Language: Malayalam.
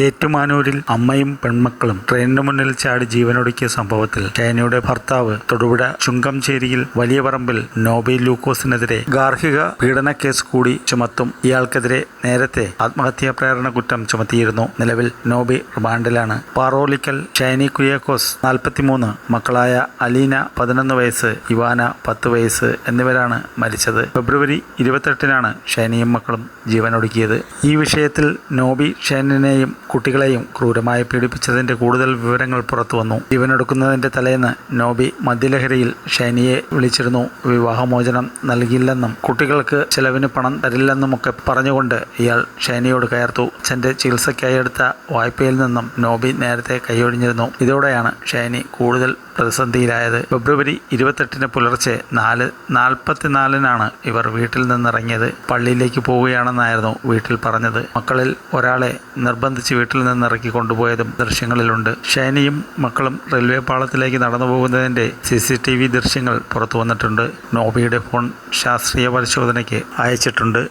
ഏറ്റുമാനൂരിൽ അമ്മയും പെൺമക്കളും ട്രെയിനിനു മുന്നിൽ ചാടി ജീവനൊടുക്കിയ സംഭവത്തിൽ ഷൈനയുടെ ഭർത്താവ് തൊടുപുഴ ചുങ്കംചേരിയിൽ വലിയ പറമ്പിൽ നോബി ലൂക്കോസിനെതിരെ ഗാർഹിക പീഡനക്കേസ് കൂടി ചുമത്തും. ഇയാൾക്കെതിരെ നേരത്തെ ആത്മഹത്യാ പ്രേരണ കുറ്റം ചുമത്തിയിരുന്നു. നിലവിൽ നോബി റിമാൻഡിലാണ്. പാറോളിക്കൽ ഷൈനി കുര്യാക്കോസ് 43, മക്കളായ അലീന 11 വയസ്സ്, ഇവാന 10 വയസ്സ് എന്നിവരാണ് മരിച്ചത്. ഫെബ്രുവരി 28-നാണ് ഷൈനിയും മക്കളും ജീവനൊടുക്കിയത്. ഈ വിഷയത്തിൽ നോബി ഷൈനിനെയും കുട്ടികളെയും ക്രൂരമായി പീഡിപ്പിച്ചതിന്റെ കൂടുതൽ വിവരങ്ങൾ പുറത്തുവന്നു. ജീവനെടുക്കുന്നതിന്റെ തലേന്ന് നോബി മദ്യലഹരിയിൽ ഷൈനിയെ വിളിച്ചിരുന്നു. വിവാഹമോചനം നൽകില്ലെന്നും കുട്ടികൾക്ക് ചെലവിന് പണം തരില്ലെന്നുമൊക്കെ പറഞ്ഞുകൊണ്ട് ഇയാൾ ഷൈനിയോട് കയർത്തു. അച്ഛന്റെ ചികിത്സയ്ക്കായി എടുത്ത വായ്പയിൽ നിന്നും നോബി നേരത്തെ കൈയൊഴിഞ്ഞിരുന്നു. ഇതോടെയാണ് ഷൈനി കൂടുതൽ പ്രതിസന്ധിയിലായത്. ഫെബ്രുവരി 28 പുലർച്ചെ 4:44 ഇവർ വീട്ടിൽ നിന്നിറങ്ങിയത്. പള്ളിയിലേക്ക് പോവുകയാണെന്നായിരുന്നു വീട്ടിൽ പറഞ്ഞത്. മക്കളിൽ ഒരാളെ നിർബന്ധിച്ച് വീട്ടിൽ നിന്നിറക്കി കൊണ്ടുപോയതും ദൃശ്യങ്ങളിലുണ്ട്. ഷൈനിയും മക്കളും റെയിൽവേ പാളത്തിലേക്ക് നടന്നു പോകുന്നതിന്റെ CCTV ദൃശ്യങ്ങൾ പുറത്തു വന്നിട്ടുണ്ട്. നോബിയുടെ ഫോൺ ശാസ്ത്രീയ പരിശോധനയ്ക്ക് അയച്ചിട്ടുണ്ട്.